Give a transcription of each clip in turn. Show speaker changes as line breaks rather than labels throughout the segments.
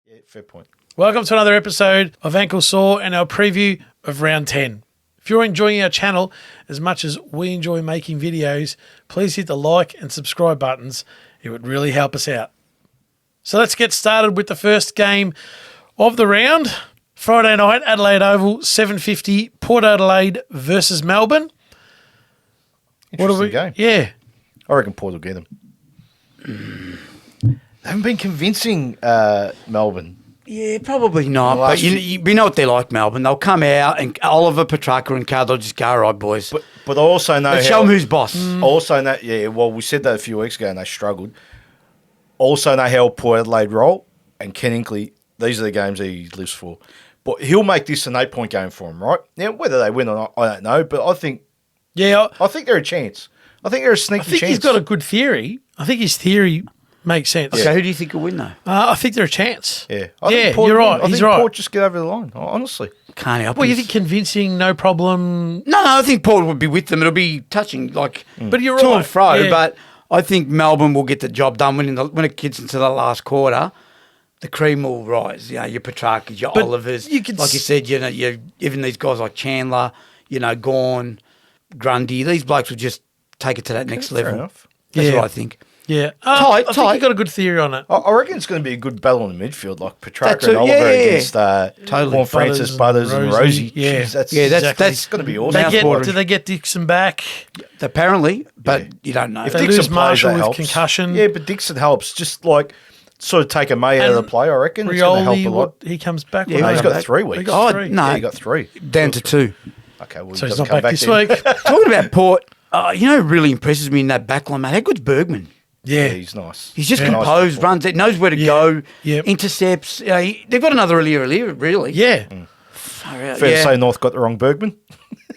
Yeah, fair point.
Welcome to another episode of Ankle Sore and our preview of Round 10. If you're enjoying our channel as much as we enjoy making videos, please hit the like and subscribe buttons. It would really help us out. So let's get started with the first game of the round. Friday night, Adelaide Oval, 7:50, Port Adelaide versus Melbourne.
Interesting game.
Yeah.
I reckon Port will get them. They haven't been convincing Melbourne.
Yeah, probably not. But we know what they're like, Melbourne. They'll come out and Oliver, Petrarca and Carl, they'll just go, all right, boys.
But I also know
show them who's boss.
I also know, well, we said that a few weeks ago and they struggled. Also know how Port Adelaide roll, and Ken Hinkley, these are the games he lives for. But he'll make this an 8-point game for him, right? Now, whether they win or not, I don't know, but I think they're a chance. I think they're a sneaky chance.
I think he's got a good theory. I think his theory makes sense.
Okay, who do you think will win, though?
I think they're a chance.
Yeah. I think
you're right.
I think Port just get over the line, honestly.
Can't help it.
Well, you think convincing, no problem?
No, I think Port would be with them. It'll be touching,
But you're
to
right.
and fro.
Yeah.
But I think Melbourne will get the job done when it gets into the last quarter. The cream will rise. You know, your Petrarcas, your Olivers. Like you said, even these guys like Chandler, Gawn, Grundy, these blokes will just take it to that next level.
Fair enough.
That's what I think.
Yeah.
I
think you got a good theory on it.
I reckon it's going to be a good battle in the midfield, like Petrarca
That's
and Oliver against
totally.
Juan Francis, Butters and Rosie.
Yeah.
Jeez, that's going to be awesome.
Do they get Dixon back?
Apparently, but you don't know.
If
They
Dixon
lose
plays,
Marshall
that
with
helps.
concussion.
Yeah, but Dixon helps. Just sort of take a May out of the play, I reckon. It's going to help a lot.
He comes back.
Yeah,
No,
he's
he's
got
got 3 weeks.
He got three.
No,
he got 3.
down to 2.
Okay, well,
So
he
he's
doesn't
not
come
back this
then.
week.
Talking about Port, really impresses me in that backline, mate. How good's Bergman?
Yeah, he's nice.
He's just
Nice
composed,
football.
runs it, knows where to go,
Yep.
intercepts. They've got another Aliir, really.
Yeah.
Fair to say North got the wrong Bergman.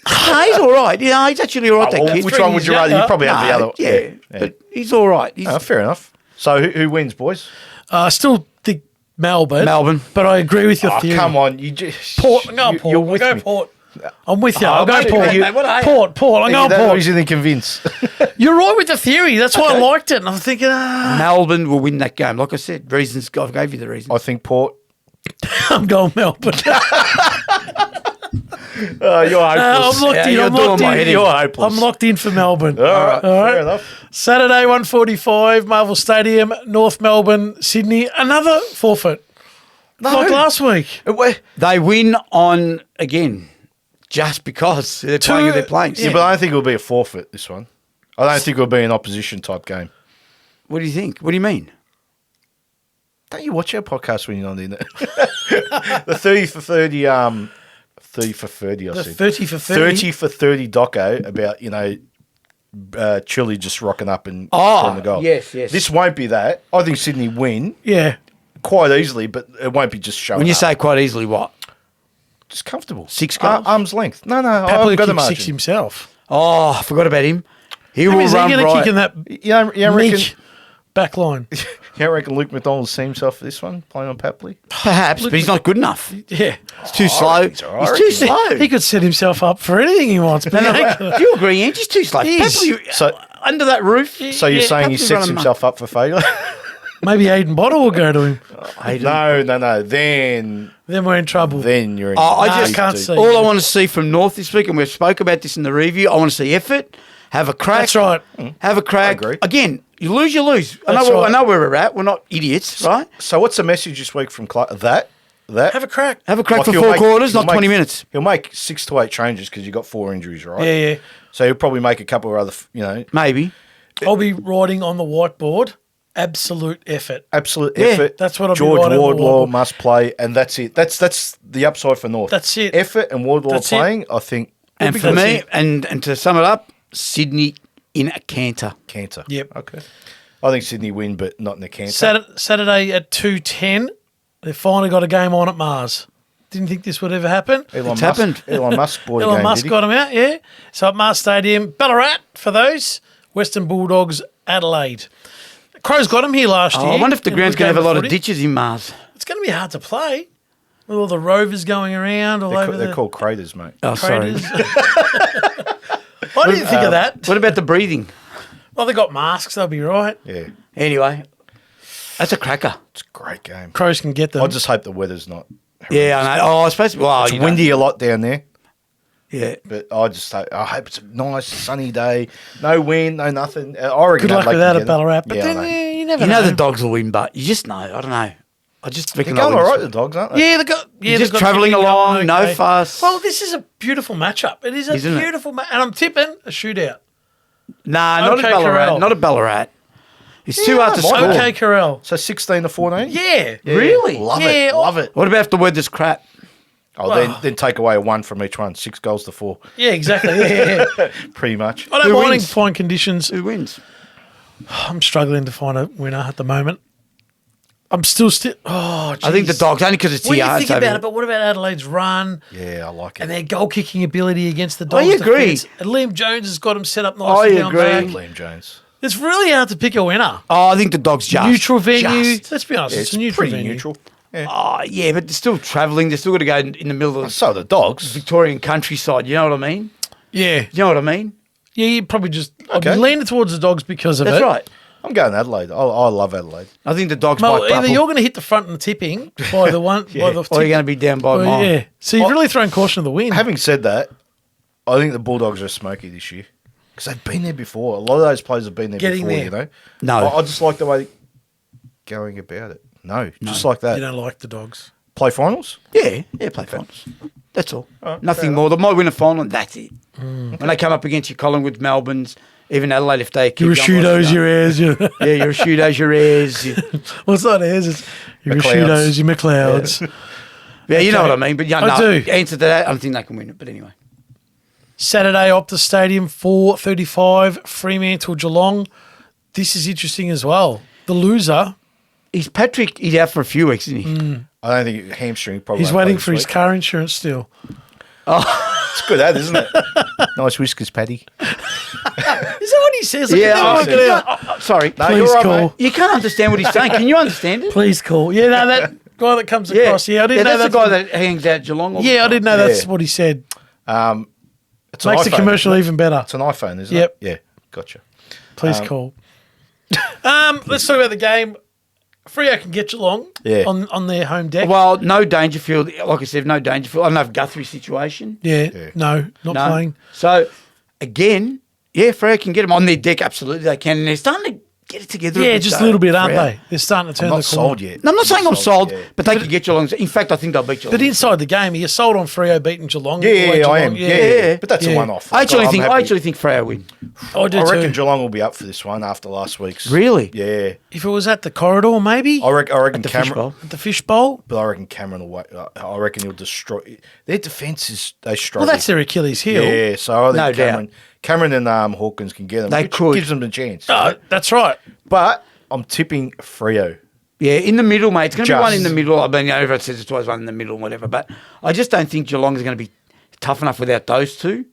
No, he's all right. Yeah, he's actually all right, that kid.
Which one would you rather? You probably have the other.
Yeah, but he's all right. He's
Fair enough. So who wins, boys?
I still think Melbourne.
Melbourne.
But I agree with your theory.
Come on. You just
Port. I'm going Port.
You're
I'll
with
go
me.
Port. I'm with you. I'll go
mate,
Port.
mate, what are you?
Port. I'm going
That
Port.
was you convinced.
You're right with the theory. That's why I liked it. And I'm thinking,
Melbourne will win that game. Like I said, reasons. I gave you the reasons.
I think Port.
I'm going Melbourne.
You're hopeless.
I'm locked in.
you're
I'm
doing
locked
my
in.
head in.
You're hopeless.
I'm locked in for Melbourne.
All right. Fair enough.
Saturday, 1:45, Marvel Stadium, North Melbourne, Sydney. Another forfeit. Like last week.
They win on, again, just because they're playing who they're playing.
Yeah, but I don't think it'll be a forfeit, this one. I don't think it'll be an opposition type game.
What do you think? What do you mean?
Don't you watch our podcast when you're not in it? The 30 for 30, 30 for 30, I
The
said.
30 for 30.
30 for 30 doco about, Chile just rocking up and scoring the goal.
yes.
This won't be that. I think Sydney win
Yeah.
quite easily, but it won't be just showing
When you
up.
say quite easily, what?
Just comfortable.
6 goals?
Arm's length. No, I
Papley
haven't got a
kicked
margin.
6 himself.
Oh, I forgot about him. He will
Is he
run
going to
right.
kick in that
You don't reckon,
meek back line?
you don't reckon Luke McDonald see himself for this one, playing on Papley?
Perhaps, but he's not good enough.
Yeah.
He's too slow.
He's all right.
He's too slow.
He could set himself up for anything he wants. But
Do you agree, Ange? He's too slow.
He is.
Papley,
So-
under that roof.
So you're saying he
Papley
sets
run him
himself up for failure?
maybe Aiden Bottle will go to him.
No. Then
Then we're in trouble.
you're in.
I
Nah,
just
can't see.
All I want to see from North this week, and we've spoke about this in the review, I want to see effort, have a crack.
That's right.
Have a crack.
I agree.
Again, you lose, you lose.
That's
I
right.
know where we're at. We're not idiots, right?
So what's the message this week from that?
Have a crack.
Have a crack
Like
for
he'll
4
make-
quarters,
he'll
not 20
make-
minutes.
He'll make 6 to 8 changes because you got 4 injuries, right?
Yeah.
So he'll probably make a couple of other,
Maybe.
I'll be writing on the whiteboard, absolute effort.
absolute
Yeah,
effort.
that's what I'll be
George
writing on the
Wardlaw
whiteboard.
must play, and that's it. That's the upside for North.
That's it.
Effort and Wardlaw
That's it.
playing, I think.
And
be
for
good.
me, and to sum it up, Sydney in a canter.
Canter.
Yep.
Okay. I think Sydney win, but not in a canter.
Saturday at 2:10, they've finally got a game on at Mars. Didn't think this would ever happen.
Elon
It's
Musk,
happened.
Elon Musk bought a
Elon
game,
Musk
did he?
got him out, yeah. So at Mars Stadium, Ballarat for those, Western Bulldogs, Adelaide. Crows got him here last year.
I wonder if the
in
ground's
good
going to have a
game
lot of
footy.
ditches in Mars.
It's going to be hard to play with all the rovers going around all over
They're
the
called craters, mate.
Oh, sorry.
craters. I didn't think of that.
What about the breathing?
Well, they got masks. They'll be right.
Yeah.
Anyway, That's a cracker.
It's a great game.
Crows can get them.
I just hope the weather's not.
Yeah, I know. Oh, I suppose. Well,
It's windy a lot down there,
Yeah.
but I hope it's a nice sunny day. No wind, no nothing. I reckon
Good luck
Adelaide
with that
can
at
get
Ballarat.
it.
But
Yeah, I
then
know.
you never
You
know.
know the Dogs will win, but you just know. I don't know. I just
They're
reckon
going
they'll
all
win.
right, the Dogs, aren't they?
Yeah, they got. Yeah,
Just
they've got
travelling
everything
along,
going,
no
okay.
fuss.
Well, this is a beautiful matchup. It is a
Isn't it?
beautiful match, and I'm tipping a shootout.
Nah, not
Okay,
at Ballarat.
Corral.
Not at Ballarat. It's too
Yeah,
hard to
I
score.
might.
Okay, Corral.
So 16 to 14?
Yeah.
Really?
Love
Yeah,
it. Love it.
What about if the weather's crap?
Oh,
Well-
then take away 1 from each one. 6 goals to 4.
Yeah, exactly. Yeah.
Pretty much.
I don't
Who
mind
wins?
fine conditions.
Who wins?
I'm struggling to find a winner at the moment. I'm still. Oh,
I think the
jeez.
Dogs, only because it's
When you
TR.
think about it, but what about Adelaide's run
Yeah, I like it.
and their goal kicking ability against the Dogs?
I agree.
defence? And Liam Jones has got him set up nicely
I
down
agree.
back.
Liam Jones.
It's really hard to pick a winner.
Oh, I think the Dogs just.
Neutral venue.
Just.
Let's be honest,
Yeah,
it's a neutral
pretty
venue.
neutral. Yeah.
Oh, yeah, but they're still travelling. They're still got to go in the middle of the
So the Dogs.
Victorian countryside. You know what I mean?
Yeah.
You know what I mean?
Yeah, you probably just. I'd
Okay.
be leaning towards the Dogs because of
That's
it.
right.
I'm going Adelaide. I love Adelaide.
I think the Dogs
Well,
might
either
couple.
you're going to hit the front in the tipping by the one, by the
Or you're going to be down by
well,
mine.
yeah. So you've really thrown caution to the wind.
Having said that, I think the Bulldogs are smoky this year because they've been there before. A lot of those players have been there
Getting
before,
there.
you know?
No.
I just like the way going about it. No, just like that.
You don't like the Dogs.
Play finals?
Yeah, play finals. That's all.
All right, fair
Nothing
enough.
more. They might win a final and that's it. When they come up against your Collingwood, Melbournes, even Adelaide, if they keep
You're a
going,
shootos, your airs.
yeah, you're a shootos, your airs.
Well, it's not airs, it's your
McLeods.
shootos, your McLeods.
Yeah, you know
Okay.
what I mean. But yeah,
I
no,
do.
answer to that, I don't think they can win it. But anyway.
Saturday, Optus Stadium, 4:35, Fremantle, Geelong. This is interesting as well. The loser,
He's out for a few weeks, isn't he?
I don't think hamstring probably.
he's
won't play
waiting
this
for his
week.
car insurance still.
It's good, that, isn't it? Nice whiskers, Paddy.
Is that what he says?
Yeah,
I
I
can't work it out.
sorry.
No,
Please
you're right,
call.
mate.
You can't understand what he's saying. Can you understand it?
Please call. Yeah, no, that guy that comes across. Yeah, I didn't know
that's
that.
the guy that hangs out Geelong. all the
Yeah, I
time.
didn't know that's
Yeah.
what he said.
It's an
Makes the
iPhone,
commercial
isn't it?
even better.
It's an iPhone, isn't
Yep.
it? Yeah, gotcha.
Please call. Let's talk about the game. Freo can get Geelong
Yeah.
on their home deck.
Well, no Dangerfield. Like I said, no Dangerfield. I don't know if Guthrie situation.
yeah,
Yeah.
no, not
No.
playing.
So, again, yeah, Freo can get them on their deck. Absolutely, they can. And they're starting to get it together.
Yeah, just a little bit, aren't
Freo.
they? They're starting to turn
I'm not
the corner.
sold yet.
No, I'm not saying I'm sold,
yeah.
but they can get Geelong. In fact, I think they'll beat Geelong.
But inside the game, you're sold on Freo beating Geelong.
Yeah,
the way
I
Geelong-
am. Yeah. But that's
Yeah.
a one-off.
I actually
I'm
think
happy.
Freo win.
I do
I reckon
too.
Geelong will be up for this one after last week's.
Really?
Yeah.
If it was at the corridor, maybe
I reckon
The
Cameron.
fishbowl.
at the fishbowl.
But I reckon Cameron will wait. I reckon he'll destroy their defence. They
Well,
struggle.
that's their Achilles heel.
Yeah, so I think
No doubt.
Cameron and Hawkins can get them.
They
which
could.
gives them the chance.
That's right.
But I'm tipping Freo.
Yeah, in the middle, mate. It's going to be one in
Just.
the middle. I mean, everyone says it's always one in the middle, whatever. But I just don't think Geelong is going to be tough enough without those two.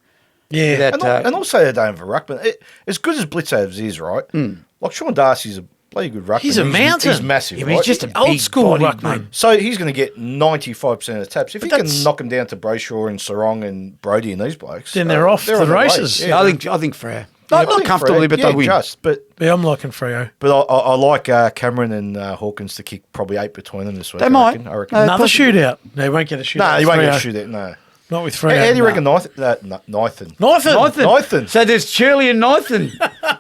Yeah.
Without,
And also they don't have a ruckman. As good as Blitzovs is, right? Like Sean Darcy's a bloody good ruckman.
He's a mountain.
He's massive,
yeah, but
right?
he's just a
Old
big
school
body,
ruckman.
mate.
So he's going to get 95% of the taps. If he can
that's-
knock him down to Brayshaw and Sarong and Brody and these blokes,
Then they're off to
on
the
their way.
races.
Yeah,
I think Freo.
I
Not
think
comfortably,
Freo-
but
yeah,
they win.
But
Yeah, I'm liking Freo.
I like Cameron and Hawkins to kick probably 8 between them this week.
They
I
might.
reckon. I reckon.
No,
Another
possibly.
shootout. They won't get a shootout.
No,
with
he won't get
Freo.
to shoot it. No.
Not with
How
Freo.
do you reckon Nathan?
Nathan.
Nathan. So there's Shirley and Nathan.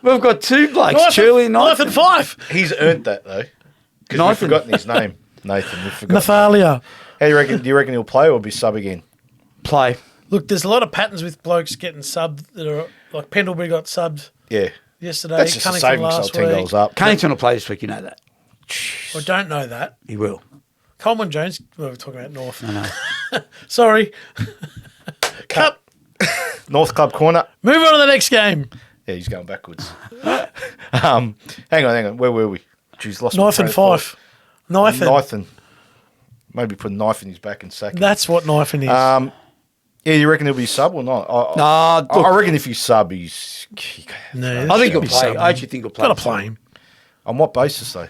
We've got two blokes, Shirley and Nathan.
Nathan Fife.
He's earned that though, because we've
Nathan.
forgotten his name. Nathan, we've forgotten.
Nathalia.
How do you reckon? Do you reckon he'll play or be sub again?
Play.
Look, there's a lot of patterns with blokes getting subbed that are like Pendlebury got subbed
Yeah,
yesterday.
that's just a
Cunnington
saving
last
himself 10
week.
goals up.
Cunnington will play this week, you know that.
I don't know that.
He will.
Coleman Jones. Well, we're talking about North.
I know.
Sorry. Cup.
North Club corner.
Move on to the next game.
Yeah, he's going backwards. Hang on. Where were we? Jeez, lost my
Knife
train
and
of thought.
Fife. Knife and.
Nathan. Maybe put a knife in his back and sack him.
That's what knife and is.
Yeah, you reckon he'll be sub or not?
Look,
I reckon if he's sub, he's.
No,
I think he'll
be
play.
something.
I actually think he'll play.
Got to play him
On what basis though?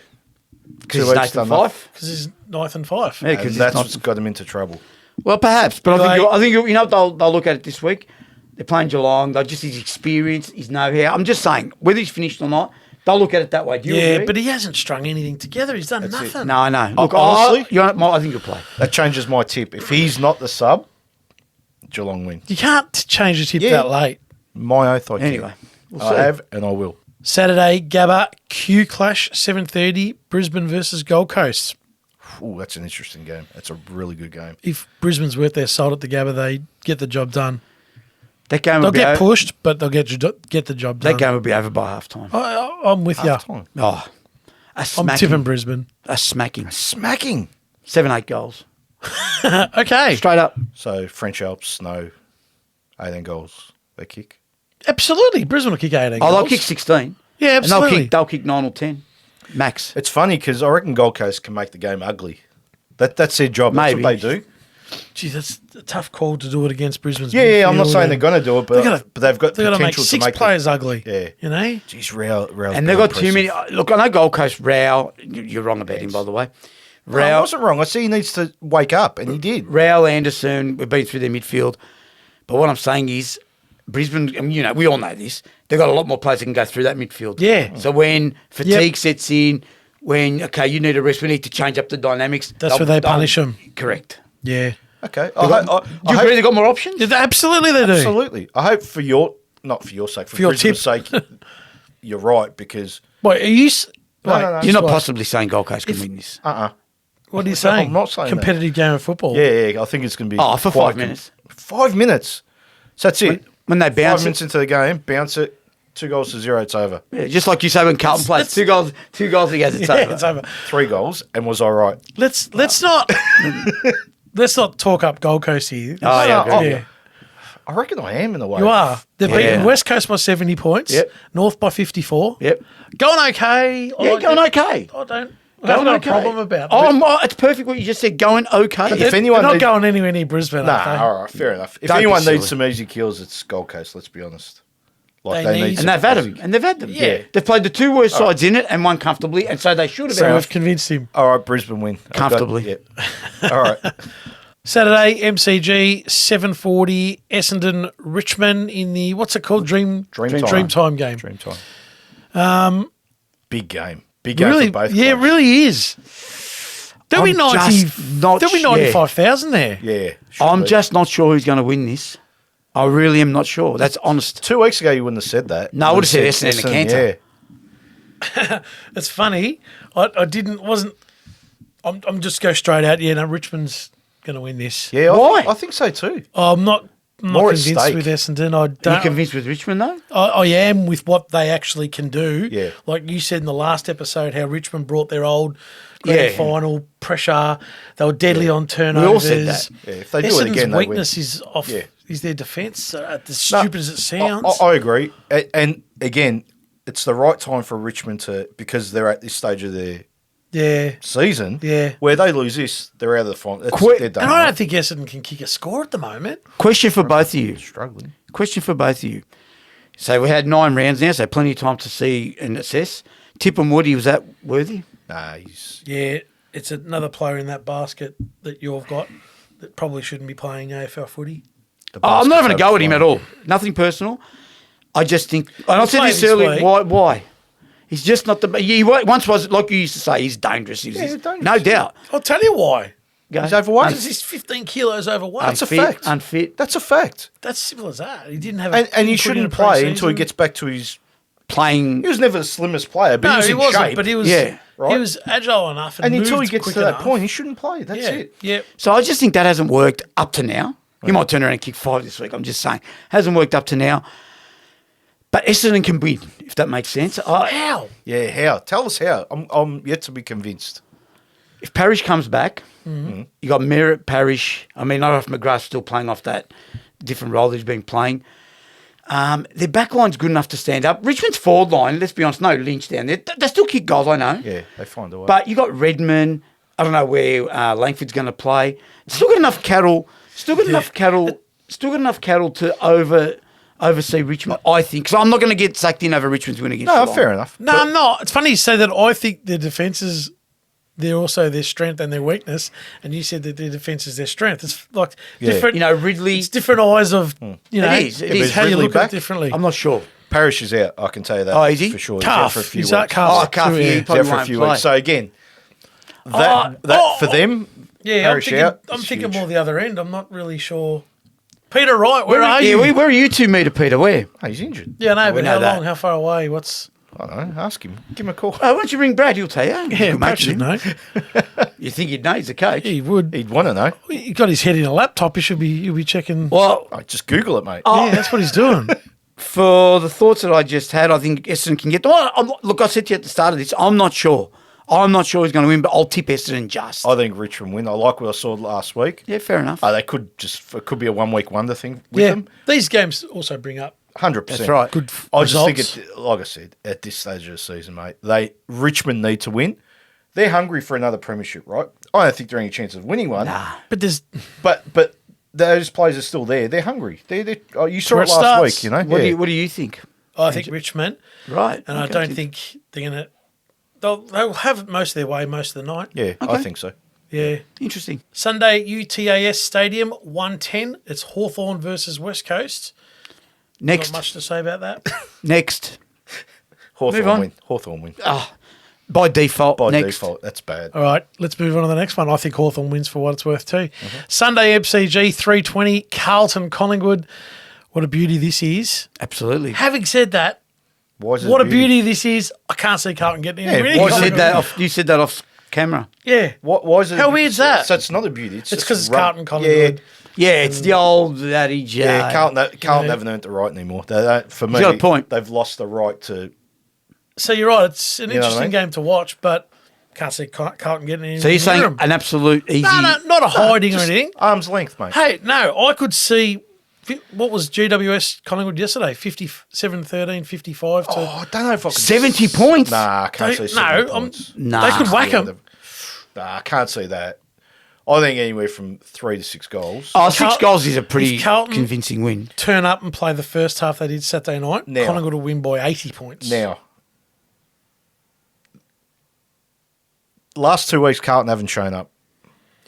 Because
2
he's
weeks
Nathan
done that.
Fife.
because he's Nathan Fife.
Yeah,
And
because
that's what's got him into trouble.
Well, perhaps, but
Like-
I think you know what they'll look at it this week. They're playing Geelong. They'll just his experience, his know-how. I'm just saying, whether he's finished or not, They'll look at it that way. Do you agree?
but he hasn't strung anything together. He's done nothing.
No, I know. Look,
honestly,
I think he'll play.
That changes my tip. If he's not the sub, Geelong win.
You can't change the tip that late.
My oath, I can.
Anyway, we'll
I
see.
have and I will.
Saturday, GABBA Q Clash, 7:30, Brisbane versus Gold Coast.
Ooh, that's an interesting game. That's a really good game.
If Brisbane's worth their salt at the GABBA, they get the job done.
That game
They'll get pushed, but they'll get the job done.
That game will be over by half time.
I'm with you.
Half-time.
Oh, a
I'm
smacking.
tipping Brisbane.
A smacking.
Smacking.
7-8 goals.
Okay.
Straight up.
So French Alps, snow, 18 goals. They kick.
Absolutely. Brisbane will kick 18
Oh,
goals.
they'll kick 16.
Yeah, absolutely.
And they'll kick 9 or 10. Max.
It's funny because I reckon Gold Coast can make the game ugly. That's their job.
Maybe.
That's what they do.
Gee, that's a tough call to do it against Brisbane's
Yeah, I'm not
midfield.
saying they're going to do it, but they've got
They've got to make
potential
6
to make
players ugly.
Yeah.
You know?
Jeez, Rao's
And they've got too many. Look, I know Gold Coast, Rao, you're wrong about him, by the way.
No, I wasn't wrong. I see he needs to wake up, and he did.
Rao, Anderson, we've been through their midfield. But what I'm saying is, Brisbane, I mean, we all know this, they've got a lot more players that can go through that midfield.
Yeah.
So when fatigue sets in, when, okay, you need a rest, we need to change up the dynamics.
That's where they punish them.
Correct.
Yeah.
Okay.
Do you agree they've got more options?
Yeah, absolutely they do.
Absolutely. I hope for your, not for your sake, for
your
Brisbane's sake, you're right, because...
Wait, are you...
No.
You're not possibly saying Gold Coast can win this.
What are you saying?
I'm not saying
competitive game of football.
Yeah, I think it's going to be...
For 5 minutes.
5 minutes? So that's it.
When they bounce
5 minutes into the game, bounce it, 2-0, it's over.
Yeah, just like you say when Carlton plays, 2 goals, he goes, it's over.
It's over.
3 goals, and was I right?
Let's not let's not talk up Gold Coast here.
Oh, yeah,
yeah.
I reckon I am in a way.
You are. They've beaten West Coast by 70 points.
Yep.
North by 54.
Yep.
Going okay.
Going okay.
I haven't got a problem about it.
It's perfect what you just said. Going okay.
If anyone
they're not
needs-
going anywhere near Brisbane, are they?
all right, fair enough. If
Don't be
anyone
silly.
needs some easy kills, it's Gold Coast, let's be honest.
They need-
some
And they've had them.
easy-
And they've had them.
Yeah.
They've played the 2 worst sides in it and won comfortably, and so they should have
So
been.
we've convinced him.
All right, Brisbane win. I've got-
Comfortably.
yeah. All right.
Saturday, MCG, 7:40, Essendon, Richmond in the, what's it called? Dreamtime game.
Dream time. Big game. Big game
Really,
for both
yeah, it
clubs.
really is. There'll be
I'm
90,
just not
there'll be
sure.
95,000 there.
Yeah.
I'm
should be.
just not sure who's going to win this. I really am not sure. That's honest.
2 weeks ago, you wouldn't have said that.
No, I
You
would have said
would've
Essendon and Cantor.
Yeah.
It's funny. I'm just go straight out. Yeah, no, Richmond's going to win this.
Yeah,
Why?
I think so too.
I'm not
More at
convinced
stake.
with Essendon. I
Are
don't.
you convinced with Richmond, though?
I am with what they actually can do.
Yeah.
Like you said in the last episode, how Richmond brought their old grand
Yeah.
final pressure. They were deadly on turnovers.
We all said that.
Yeah, if they do it
Essendon's
again, they win.
weakness is off.
Yeah.
Is their defence. As
No,
stupid as it sounds.
I agree. And again, it's the right time for Richmond to, because they're at this stage of their
yeah.
season.
Yeah.
Where they lose this, they're out of the final.
Quick-
They're done.
And I
right?
don't think Essendon can kick a score at the moment.
Question for both of you.
Struggling.
Question for both of you. So we had 9 rounds now, so plenty of time to see and assess. Tip and Woody, was that worthy?
Nah, he's...
Yeah, it's another player in that basket that you've got that probably shouldn't be playing AFL footy.
I'm not having a go at him at all. Nothing personal. I just think, and I said
played
this
this
earlier,
week.
why? He's just not the. He once was, like you used to say, he's dangerous.
he's dangerous.
No doubt.
I'll tell you why.
Go.
He's overweight.
Because he's 15 kilos overweight.
That's a
Unfit,
fact.
Unfit.
That's a fact.
That's simple as that. He didn't have.
And he
didn't put in
shouldn't
a
play until he
preseason.
gets back to his...
Playing.
He was never the slimmest player, but he
No,
was
he
in
wasn't.
shape.
But he was.
Yeah,
right.
He was agile enough, and
and until he
moved
gets
quick
to that
enough.
point, he shouldn't play. That's
yeah,
it.
Yeah.
So I just think that hasn't worked up to now. He might turn around and kick 5 this week. I'm just saying. Hasn't worked up to now. But Essendon can win, if that makes sense.
How?
Yeah, how? Tell us how. I'm yet to be convinced.
If Parrish comes back,
Mm-hmm.
you got Merritt, Parrish. I mean, I don't know if McGrath's still playing off that different role that he's been playing. Their back line's good enough to stand up. Richmond's forward line, let's be honest, no Lynch down there. They still kick goals, I know.
Yeah, they find a way.
But you got Redmond. I don't know where Langford's going to play. Still got enough cattle. Still got enough cattle to oversee Richmond, I think. Because I'm not going to get sucked in over Richmond's win against
no,
Geelong.
fair enough.
No, I'm not. It's funny you say that. I think their defences, they're also their strength and their weakness. And you said that their defence is their strength. It's like different.
You know, Ridley.
It's different eyes of, you know,
It is.
how you
Ridley
look at
back?
it differently.
I'm not sure.
Parrish is out. I can tell you that.
Oh, is he?
For sure.
Calf.
He's out for a few
He's
weeks.
out calf.
Oh, Calf,
too,
yeah.
yeah.
He
He's
probably
out for a
won't
few
play.
weeks. So again, for them,
Yeah,
Parrish out.
I'm
is
thinking
huge.
more the other end. I'm not really sure. Peter Wright, where are
Yeah,
you?
where are you two meter, Peter? Where?
Oh, he's injured.
Yeah, no,
we
but
know
how
that.
long? How far away? What's...
I don't know. Ask him. Give him a call.
Oh, why don't you ring Brad? He'll tell you.
Yeah,
Good
Pat
mate
should
with him.
know.
You think he'd know? He's a coach.
He would.
He'd want to know.
He got his head in a laptop. He'll be checking.
Well,
Oh, just Google it, mate.
Yeah, that's what he's doing.
for the thoughts that I just had, I think Essendon can get. Look, I said to you at the start of this, I'm not sure. I'm not sure who's going to win, but I'll tip Essendon just.
I think Richmond win. I like what I saw last week.
Yeah, fair enough.
They could it could be a 1 week wonder thing with
Yeah,
them.
these games also bring up
100%.
That's right.
good
I just
results.
think, like I said, at this stage of the season, mate, Richmond need to win. They're hungry for another premiership, right? I don't think there are any chances of winning one.
Nah.
But there's
But those players are still there. They're hungry. You saw
Where
it
it
last
starts.
week, you know.
What do you think?
I think Richmond,
Right.
and I
Okay.
don't think they're gonna. They'll have most of their way most of the night.
Yeah, I
Okay.
think so.
Yeah.
Interesting.
Sunday UTAS Stadium 1:10. It's Hawthorn versus West Coast.
Next.
Not much to say about that.
Next. Move on.
Hawthorn win. Hawthorn win.
By default.
By
next.
default, that's bad.
All right, let's move on to the next one. I think Hawthorn wins for what it's worth too.
Mm-hmm.
Sunday MCG 3:20. Carlton Collingwood. What a beauty this is.
Absolutely.
Having said that,
Why is it
what a beauty this is. I can't see Carlton getting
Yeah,
any
why
You
is
said that off, camera.
Yeah.
Why is it?
How weird's that?
So it's not a beauty.
It's
just
'cause it's
run-
Carlton, Collingwood.
Yeah, it's the old adage.
Yeah, Carlton haven't earned the right anymore. They don't, for me,
got a point.
They've lost the right to.
So you're right. It's an
You know what I
interesting
mean?
game to watch, but can't see Carlton getting any.
So you're saying
near 'em.
an absolute easy.
No, not a hiding or
Just
anything.
arm's length, mate.
Hey, no, I could see. What was GWS Collingwood yesterday? 57-13, 55 to.
Oh, I don't know if I could
70 points?
Nah, I can't
They-
see
no,
70
I'm-
points.
Nah.
They could whack
Yeah,
them.
Nah, I can't see that. I think anywhere from 3 to 6 goals.
Oh, 6 goals is a
if
pretty
Carlton-
convincing win.
Turn up and play the first half they did Saturday night.
Now.
Collingwood will win by 80 points.
Now, last 2 weeks, Carlton haven't shown up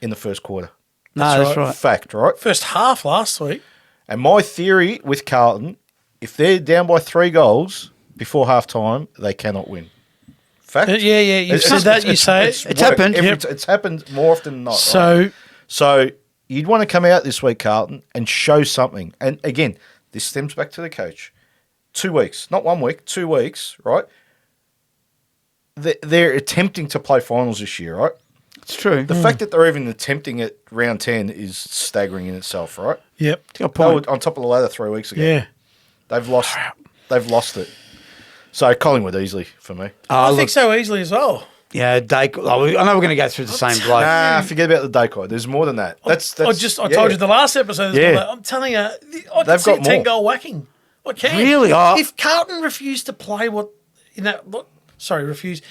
in the first quarter.
No,
That's
that's
right.
right.
Fact, right?
First half last week.
And my theory with Carlton, if they're down by 3 goals before half time, they cannot win. Fact?
Yeah, you've said that. You say it.
It's happened.
It's happened more often than not.
So
right? So you'd want to come out this week, Carlton, and show something. And again, this stems back to the coach. 2 weeks, not 1 week, 2 weeks, right? They're attempting to play finals this year, right?
It's true.
The fact that they're even attempting it round 10 is staggering in itself, right?
yep.
Got a
They
point.
were on top of the ladder 3 weeks ago.
Yeah.
They've lost it. So Collingwood easily for me.
I think so easily as well.
Yeah, Dake. I know we're going to go through the same bloke.
Nah, forget about the Daikoi. There's more than that.
I told you the last episode.
Yeah.
I'm telling you, I can
They've
see a
got
10
more.
goal whacking. I can.
Really? Oh.
If Carlton refused to play refuse.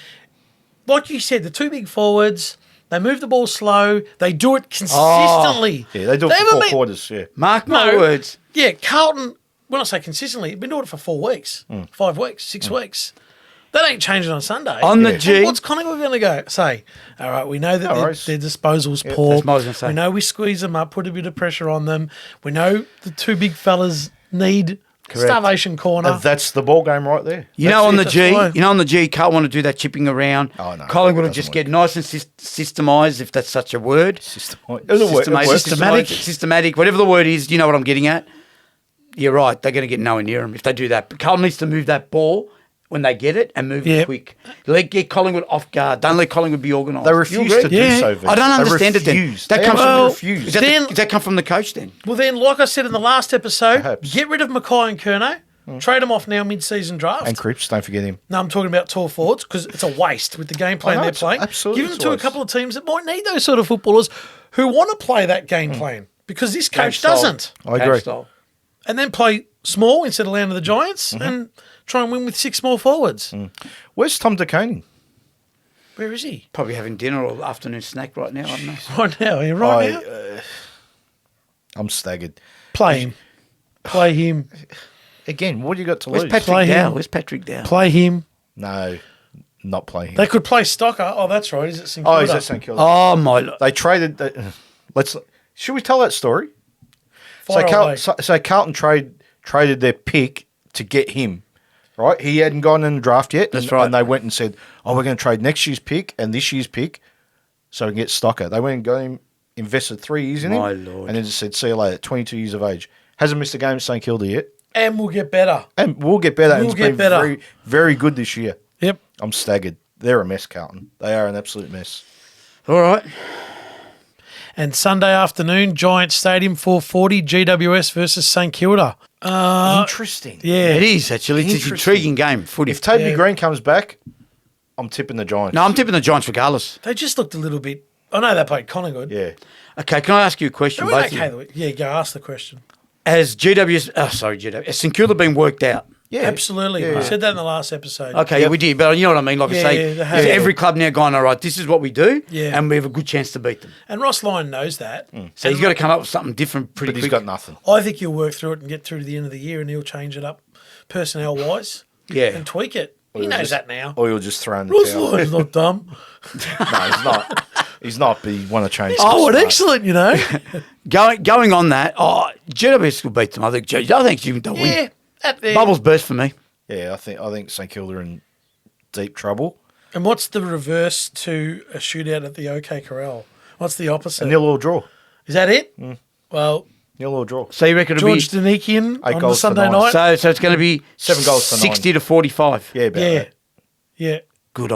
Like you said, the two big forwards, they move the ball slow, they do it consistently.
Yeah, they do it
haven't
for 4
been-
quarters. Yeah.
Mark my
No.
words.
Yeah, Carlton, when I say consistently, they've been doing it for 4 weeks, 5 weeks, 6 weeks. That ain't changing on Sunday.
On the
Yeah.
G.
What's Collingwood going to go? Say, all right, we know that
No
their
worries.
disposal's poor.
that's what I was gonna say.
We know we squeeze them up, put a bit of pressure on them. We know the two big fellas need starvation corner.
That's the ball game right there.
You know, on the
that's
G,
fine.
Can't want to do that chipping around.
Oh, no,
Collingwood will
doesn't
just
work.
get nice and systemised, if that's such a word. Systematic, whatever the word is, you know what I'm getting at. You're right, they're going to get nowhere near them if they do that. But Carlton needs to move that ball when they get it and move it
Yep.
quick. Get Collingwood off guard. Don't let Collingwood be organised.
They
You
refuse
agree?
to do
Yeah.
so. Vince.
I don't
They
understand it then.
refuse.
That
They
comes
absolutely
from-
refuse.
Does that,
Then-
does that come from the coach then?
Well, then, like I said in the last episode,
Perhaps.
get rid of Mackay and Curnow. Trade them off now mid-season draft.
And Cripps, don't forget him.
No, I'm talking about tall forwards because it's a waste with the game plan
know,
they're
it's
playing.
absolutely
Give them
it's
to
a
a
waste.
couple of teams that might need those sort of footballers who want to play that game plan because this coach
style.
doesn't.
I agree.
Coach style.
And then play small instead of land of the Giants and try and win with 6 small forwards.
Where's Tom DeConing?
Where is he?
Probably having dinner or afternoon snack right now. I don't know.
Right now, now?
I'm staggered.
Play him. Play him.
Again, what do you got to
Where's
lose?
Play
Patrick
him.
Dow? Where's Patrick Dow?
Play him.
No, not playing.
They could play Stocker. Oh, that's right. Is it St
Oh,
Kilda?
he's at St Kilda.
Oh my!
They traded. Let's. Should we tell that story?
Fire away.
So Carlton traded their pick to get him. right? He hadn't gone in the draft yet.
That's right.
And they went and said, oh, we're going to trade next year's pick and this year's pick so we can get Stocker. They went and got him, invested 3 years in him.
My Lord.
And then just said, see you later, 22 years of age. Hasn't missed a game at St Kilda yet.
And we'll get better.
And we'll get better.
We'll
It's
get
been
better.
very, very good this year.
Yep.
I'm staggered. They're a mess, Carlton. They are an absolute mess.
All right.
And Sunday afternoon, Giant Stadium, 4:40, GWS versus St Kilda.
Interesting.
Yeah.
It is, actually. It's an
Interesting.
intriguing game, footy.
If Toby
Yeah.
Green comes back, I'm tipping the Giants.
No, I'm tipping the Giants regardless.
They just looked a little bit. I know they played Collingwood.
Yeah.
Okay, can I ask you a question?
They were
Both of
okay.
you?
Yeah, go ask the question.
Has GWS, has St Kilda been worked out?
Yeah.
Absolutely.
Yeah.
We said that in the last episode.
Okay, yeah, we did, but you know what I mean? Like
Yeah,
I say,
they have.
if every club now going, all right, this is what we do,
Yeah.
and we have a good chance to beat them.
And Ross Lyon knows that.
So he's got to come up with something different pretty
But he's
quick.
got nothing.
I think he'll work through it and get through to the end of the year and he'll change it up personnel-wise
Yeah.
and tweak it. He knows that now.
Or you'll just throw in the
Ross
towel.
Lyon's not dumb.
No, he's not. He's not, but he want to change.
Oh, what
stuff.
excellent, you know.
Going on that, GWS will beat them. I think they'll
yeah,
win.
at there.
Bubbles burst for me.
Yeah, I think St Kilda are in deep trouble.
And what's the reverse to a shootout at the OK Corral? What's the opposite?
A nil or draw.
Is that it? Well,
Nil or draw.
So you reckon it'll
George
be
Danikian on the
goals to
Sunday
9.
night?
so it's going to be
7 goals to
60 to 45.
Yeah, about
yeah.
that.
Yeah.
Good.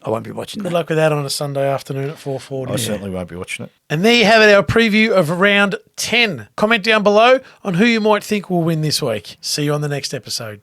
I won't be watching
Good
that.
luck with that on a Sunday afternoon at
I
4:40.
certainly won't be watching it.
And there you have it, our preview of round 10. Comment down below on who you might think will win this week. See you on the next episode.